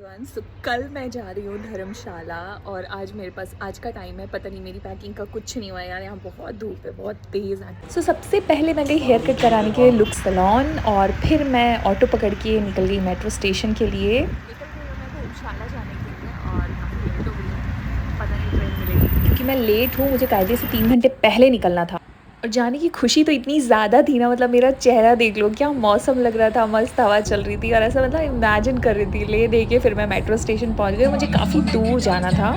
Everyone. सो कल मैं जा रही हूँ धर्मशाला और आज मेरे पास आज का टाइम है। पता नहीं मेरी पैकिंग का कुछ नहीं हुआ यार, यहाँ बहुत धूप है, बहुत तेज़ है। सो सबसे पहले मैं गई हेयर कट कराने के लिए लुक सैलून और फिर मैं ऑटो पकड़ के निकल गई मेट्रो स्टेशन के लिए। निकल गई हूँ मैं धर्मशाला जाने के लिए और काफ़ी लेट हो गई हूँ, पता नहीं ट्रेन मिलेगी क्योंकि मैं लेट हूँ। मुझे कायदे से 3 घंटे पहले निकलना था और जाने की खुशी तो इतनी ज़्यादा थी ना, मतलब मेरा चेहरा देख लो, क्या मौसम लग रहा था, मस्त हवा चल रही थी और ऐसा मतलब इमेजिन कर रही थी। ले दे के फिर मैं मेट्रो स्टेशन पहुंच गई। मुझे काफ़ी दूर जाना था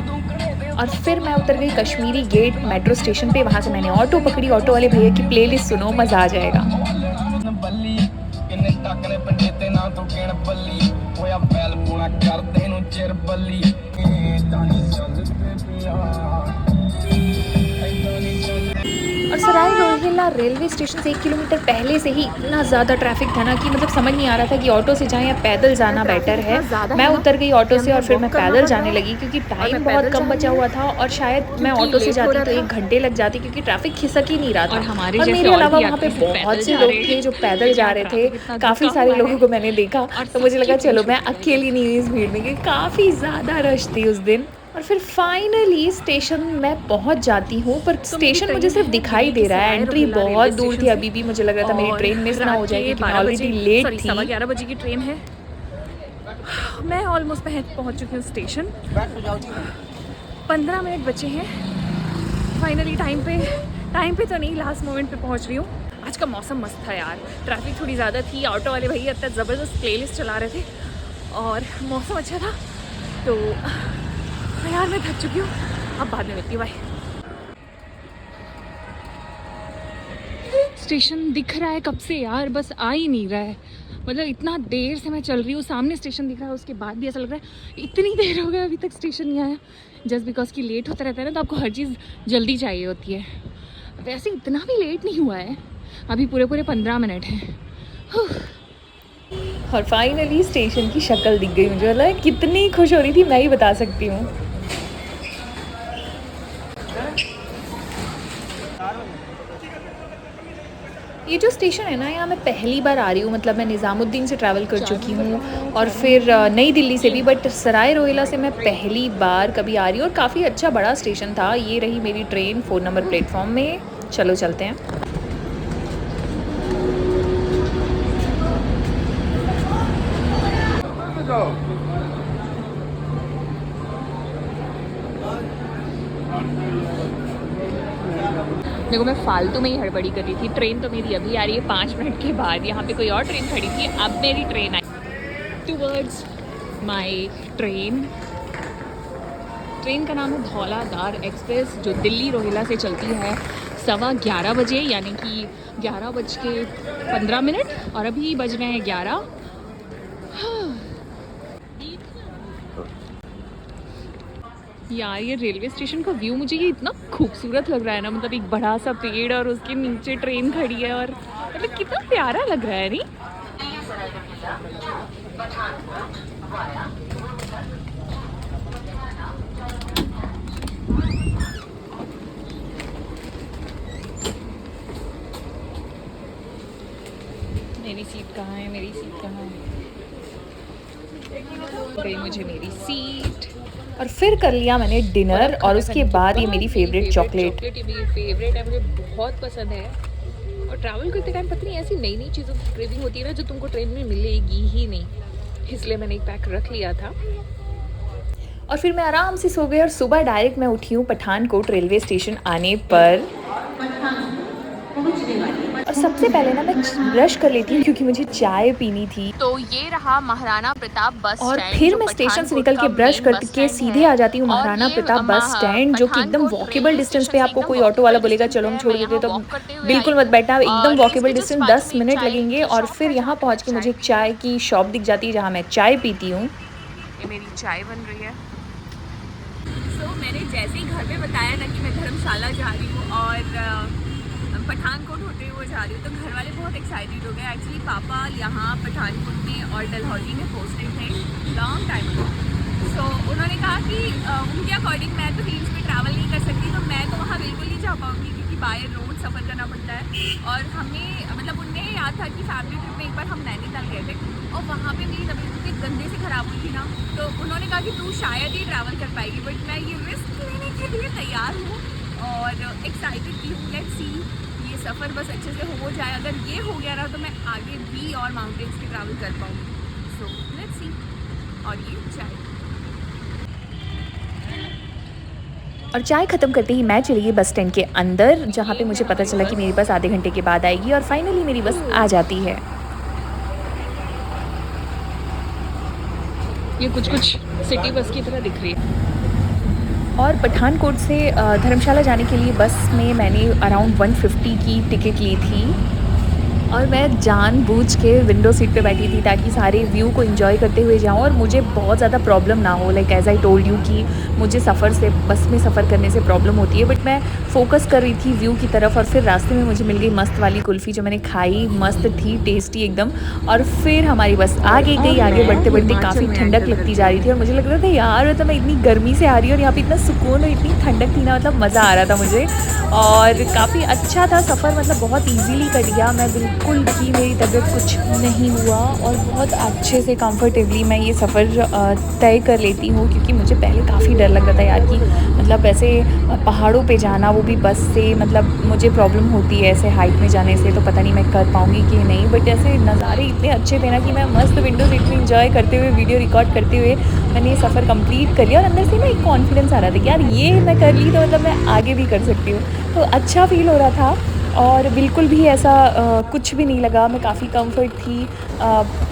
और फिर मैं उतर गई कश्मीरी गेट मेट्रो स्टेशन पे। वहाँ से मैंने ऑटो पकड़ी। ऑटो वाले भैया की प्लेलिस्ट सुनो, मज़ा आ जाएगा। और सराय रोहिल्ला रेलवे स्टेशन से 1 किलोमीटर पहले से ही इतना ज़्यादा ट्रैफिक था ना कि मतलब समझ नहीं आ रहा था कि ऑटो से जाएं या पैदल जाना बेटर है। मैं उतर गई ऑटो से और फिर मैं पैदल जाने लगी क्योंकि टाइम बहुत कम बचा हुआ था और शायद मैं ऑटो से जाती तो 1 घंटे लग जाती क्योंकि ट्रैफिक खिसक ही नहीं रहा था। और मेरे अलावा वहाँ पे बहुत से लोग थे जो पैदल जा रहे थे। काफ़ी सारे लोगों को मैंने देखा तो मुझे लगा चलो मैं अकेली नहीं हुई इस भीड़ में, क्योंकि काफ़ी ज़्यादा रश थी उस दिन। और फिर फाइनली स्टेशन में पहुंच जाती हूँ, पर स्टेशन मुझे सिर्फ दिखाई दे रहा है। एंट्री बहुत दूर थी। अभी भी मुझे लग रहा था मेरी ट्रेन मिस ना हो जाए क्योंकि मैं ऑलरेडी लेट थी। 11:15 बजे की ट्रेन है। मैं ऑलमोस्ट पहुंच चुकी हूँ स्टेशन। 15 मिनट बचे हैं। फाइनली टाइम पे तो नहीं, लास्ट मोमेंट पे पहुंच रही हूँ। आज का मौसम मस्त था यार, ट्रैफिक थोड़ी ज़्यादा थी। ऑटो वाले भैया इतना ज़बरदस्त प्लेलिस्ट चला रहे थे और मौसम अच्छा था। तो यार मैं थक चुकी हूँ, अब बाद में मिलती हूँ, बाय। स्टेशन दिख रहा है कब से यार, बस आ ही नहीं रहा है। मतलब इतना देर से मैं चल रही हूँ, सामने स्टेशन दिख रहा है, उसके बाद भी ऐसा लग रहा है इतनी देर हो गई अभी तक स्टेशन नहीं आया। जस्ट बिकॉज कि लेट होता रहता है ना, तो आपको हर चीज़ जल्दी चाहिए होती है। वैसे इतना भी लेट नहीं हुआ है, अभी पूरे 15 मिनट हैं। और फाइनली स्टेशन की शक्ल दिख गई मुझे। मतलब कितनी खुश हो रही थी मैं ही बता सकती हूँ। ये जो स्टेशन है ना, यहाँ मैं पहली बार आ रही हूँ। मतलब मैं निज़ामुद्दीन से ट्रैवल कर चुकी हूँ और फिर नई दिल्ली से भी, बट सराय रोहिल्ला से मैं पहली बार कभी आ रही हूँ। और काफ़ी अच्छा बड़ा स्टेशन था। ये रही मेरी ट्रेन 4 नंबर प्लेटफॉर्म में। चलो चलते हैं। देखो मैं फालतू में ही हड़बड़ी कर रही थी। ट्रेन तो मेरी अभी आ रही है 5 मिनट के बाद। यहाँ पे कोई और ट्रेन खड़ी थी, अब मेरी train I towards my train. Train का नाम है धौलाधार एक्सप्रेस, जो दिल्ली रोहिल्ला से चलती है 11:15 बजे, यानी कि 11:15 और अभी बज रहे हैं 11। यार ये रेलवे स्टेशन का व्यू मुझे ये इतना खूबसूरत लग रहा है ना। मतलब एक बड़ा सा पेड़ और उसके नीचे ट्रेन खड़ी है और मतलब कितना प्यारा लग रहा है नहीं। मेरी सीट कहाँ है, मेरी सीट कहाँ है? गई मुझे मेरी सीट। और फिर कर लिया मैंने डिनर और उसके बाद ये मेरी फेवरेट चॉकलेट। ये मेरी फेवरेट है, मुझे बहुत पसंद है। और ट्रैवल करते टाइम पता नहीं ऐसी नई नई चीज़ों की क्रेविंग होती है ना, जो तुमको ट्रेन में मिलेगी ही नहीं, इसलिए मैंने एक पैक रख लिया था। और फिर मैं आराम से सो गई और सुबह डायरेक्ट मैं उठी हूँ पठानकोट रेलवे स्टेशन आने पर। और सबसे पहले ना मैं ब्रश कर लेती हूँ क्योंकि मुझे चाय पीनी थी। तो ये रहा महाराणा प्रताप बस और स्टैंड, फिर जो मैं स्टेशन से पठानकोट निकल का के ब्रश मेन बस करके स्टैंड सीधे है। आ जाती हूँ और महाराणा ये प्रताप बस स्टैंड, जो कि एकदम Pathankot walkable railway distance station पे। से आपको एकदम कोई ऑटो वाला वॉकेबल बोलेगा डिस्टेंस चलो पे हम है। छोड़ मैं देते हैं, यहाँ तो वॉक करते हुए बिल्कुल आई मत बैठना, एकदम और वॉकेबल इसके जस्ट डिस्टेंस। बाजू 10 में एक मिनट चाय लगेंगे की और शॉप फिर है, जहाँ यहाँ पे मैं पहुँच के मुझे चाय एक पीती चाय की शॉप दिख जाती है जहाँ मैं चाय पीती हूँ। हूँ। ये मेरी चाय बन रही है। मैंने जैसे ही घर में बताया ना कि मैं धर्मशाला जा रही हूँ और पठानकोट होते हुए जा रही हूँ, तो घर वाले बहुत एक्साइटेड हो गए। एक्चुअली पापा यहाँ पठानकोट में और डलहौजी में पोस्टेड थे लॉन्ग टाइम अगो। सो उन्होंने कहा कि उनके अकॉर्डिंग मैं तो हिल्स पे ट्रैवल नहीं कर सकती, तो मैं तो वहाँ बिल्कुल नहीं जा पाऊँगी क्योंकि बाय रोड सफ़र करना पड़ता है। और हमें मतलब उन्हें याद था कि फैमिली ट्रिप में एक बार हम नैनीताल गए थे और वहाँ पे मेरी तबीयत इतनी गंदे से ख़राब हुई थी ना, तो उन्होंने कहा कि तू शायद ही ट्रैवल कर पाएगी, बट मैं ये रिस्क लेने के लिए तैयार हूँ और एक्साइटेड भी हूँ। लेट्स सी ये सफ़र बस अच्छे से हो जाए। अगर ये हो गया रहा तो मैं आगे भी और माउंटेन्स की ट्रैवल कर पाऊँगी। So let's see. और ये चाय, और चाय ख़त्म करते ही मैं चली गई बस स्टैंड के अंदर, जहाँ पे मुझे पता चला कि मेरी बस आधे घंटे के बाद आएगी और फाइनली मेरी बस आ जाती है। ये कुछ कुछ सिटी बस की तरह दिख रही है। और पठानकोट से धर्मशाला जाने के लिए बस में मैंने अराउंड 150 की टिकट ली थी और मैं जानबूझ के विंडो सीट पे बैठी थी ताकि सारे व्यू को एंजॉय करते हुए जाऊँ और मुझे बहुत ज़्यादा प्रॉब्लम ना हो। Like as I told you कि मुझे बस में सफ़र करने से प्रॉब्लम होती है, बट मैं फोकस कर रही थी व्यू की तरफ। और फिर रास्ते में मुझे मिल गई मस्त वाली कुल्फ़ी जो मैंने खाई, मस्त थी, टेस्टी एकदम। और फिर हमारी बस आगे गई, आगे बढ़ते बढ़ते काफ़ी ठंडक लगती जा रही थी और मुझे लग रहा था यार मतलब मैं इतनी गर्मी से आ रही हूँ और यहाँ पर इतना सुकून और इतनी ठंडक थी ना, मतलब मज़ा आ रहा था मुझे। और काफ़ी अच्छा था सफ़र, मतलब बहुत ईजीली कट गया। मैं बिल्कुल भी मेरी तबीयत कुछ नहीं हुआ और बहुत अच्छे से कंफर्टेबली मैं ये सफ़र तय कर लेती हूँ, क्योंकि मुझे पहले काफ़ी डर लग रहा था यार कि मतलब ऐसे पहाड़ों पे जाना, वो भी बस से, मतलब मुझे प्रॉब्लम होती है ऐसे हाइट में जाने से, तो पता नहीं मैं कर पाऊँगी कि नहीं। बट ऐसे नज़ारे इतने अच्छे थे ना कि मैं मस्त विंडो सीट में इंजॉय करते हुए, वीडियो रिकॉर्ड करते हुए मैंने ये सफ़र कंप्लीट कर लिया। और अंदर से ना एक कॉन्फिडेंस आ रहा था कि यार ये मैं कर ली तो मतलब मैं आगे भी कर सकती हूँ, तो अच्छा फील हो रहा था। और बिल्कुल भी ऐसा कुछ भी नहीं लगा, मैं काफ़ी कंफर्ट थी।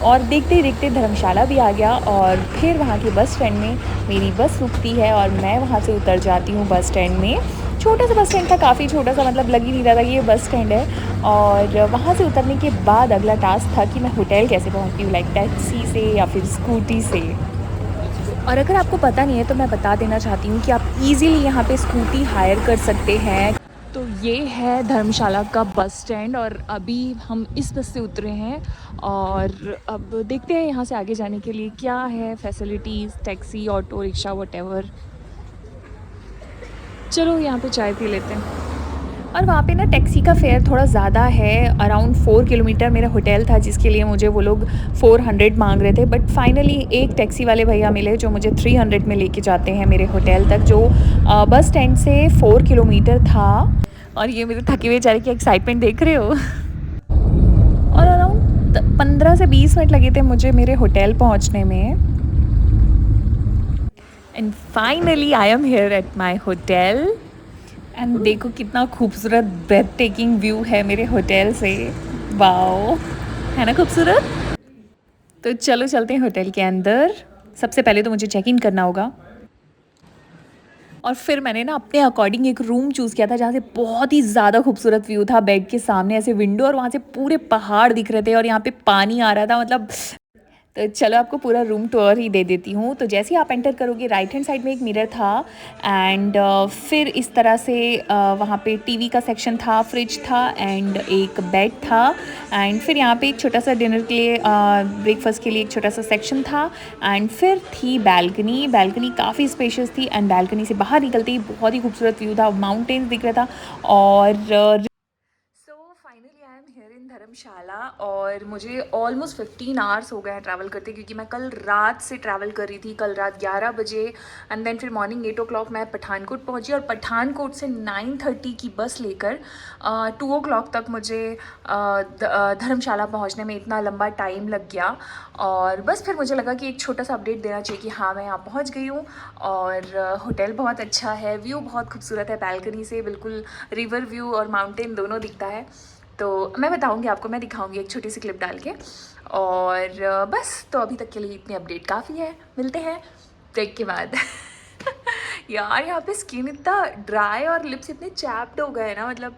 और देखते ही देखते धर्मशाला भी आ गया और फिर वहाँ के बस स्टैंड में मेरी बस रुकती है और मैं वहाँ से उतर जाती हूँ बस स्टैंड में। छोटा सा बस स्टैंड था, काफ़ी छोटा सा, मतलब लग ही नहीं रहा था कि ये बस स्टैंड है। और वहाँ से उतरने के बाद अगला टास्क था कि मैं होटल कैसे पहुँचती हूँ, लाइक टैक्सी से या फिर स्कूटी से। और अगर आपको पता नहीं है तो मैं बता देना चाहती हूँ कि आप इजीली यहाँ पे स्कूटी हायर कर सकते हैं। तो ये है धर्मशाला का बस स्टैंड और अभी हम इस बस से उतरे हैं और अब देखते हैं यहाँ से आगे जाने के लिए क्या है facilities, taxi, auto rickshaw, whatever. चलो यहाँ पे चाय पी लेते हैं। और वहाँ पे ना टैक्सी का फेयर थोड़ा ज़्यादा है, अराउंड 4 किलोमीटर मेरा होटल था जिसके लिए मुझे वो लोग 400 मांग रहे थे। बट फाइनली एक टैक्सी वाले भैया मिले जो मुझे 300 में लेके जाते हैं मेरे होटल तक, जो बस स्टैंड से 4 किलोमीटर था। और ये मेरे थके हुए बेचारे की एक्साइटमेंट देख रहे हो। और अराउंड 15 से 20 मिनट लगे थे मुझे मेरे होटल पहुँचने में। And finally I am here at my hotel and देखो कितना खूबसूरत ब्रेथ टेकिंग व्यू है मेरे होटल से। वाओ, है ना खूबसूरत। तो चलो चलते हैं होटल के अंदर। सबसे पहले तो मुझे चेक इन करना होगा और फिर मैंने ना अपने अकॉर्डिंग एक रूम चूज़ किया था जहाँ से बहुत ही ज़्यादा खूबसूरत व्यू था। बेड के सामने ऐसे विंडो और वहाँ से पूरे पहाड़ दिख रहे थे और यहाँ पे पानी आ रहा था, मतलब। तो चलो आपको पूरा रूम टूर ही दे देती हूँ। तो जैसे ही आप एंटर करोगे राइट हैंड साइड में एक मिरर था एंड फिर इस तरह से वहाँ पे टीवी का सेक्शन था, फ्रिज था एंड एक बेड था एंड फिर यहाँ पे एक छोटा सा डिनर के लिए, ब्रेकफास्ट के लिए एक छोटा सा सेक्शन था एंड फिर थी बैल्कनी। बैल्कनी काफ़ी स्पेशियस थी एंड बैल्कनी से बाहर निकलते ही बहुत ही खूबसूरत व्यू था, माउंटेन्स दिख रहा था। और finally I am here in Dharamshala और मुझे ऑलमोस्ट 15 आवर्स हो गए हैं ट्रैवल करते, क्योंकि मैं कल रात से ट्रैवल कर रही थी, कल रात 11 बजे एंड देन फिर मॉर्निंग 8 o'clock मैं पठानकोट पहुंची और पठानकोट से 9:30 की बस लेकर 2 o'clock तक मुझे धर्मशाला पहुंचने में इतना लंबा टाइम लग गया। और बस फिर मुझे लगा कि एक छोटा सा अपडेट देना चाहिए कि हाँ मैं यहाँ पहुँच गई हूँ और होटल बहुत अच्छा है, व्यू बहुत खूबसूरत है, बैल्कनी से बिल्कुल रिवर व्यू और माउंटेन दोनों दिखता है। तो मैं बताऊंगी आपको, मैं दिखाऊंगी एक छोटी सी क्लिप डाल के। और बस तो अभी तक के लिए इतनी अपडेट काफ़ी है, मिलते हैं ब्रेक के बाद। यार यहाँ पे स्किन इतना ड्राई और लिप्स इतने चैप्ड हो गए ना, मतलब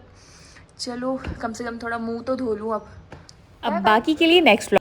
चलो कम से कम थोड़ा मुंह तो धो लूँ अब। बाकी के लिए नेक्स्ट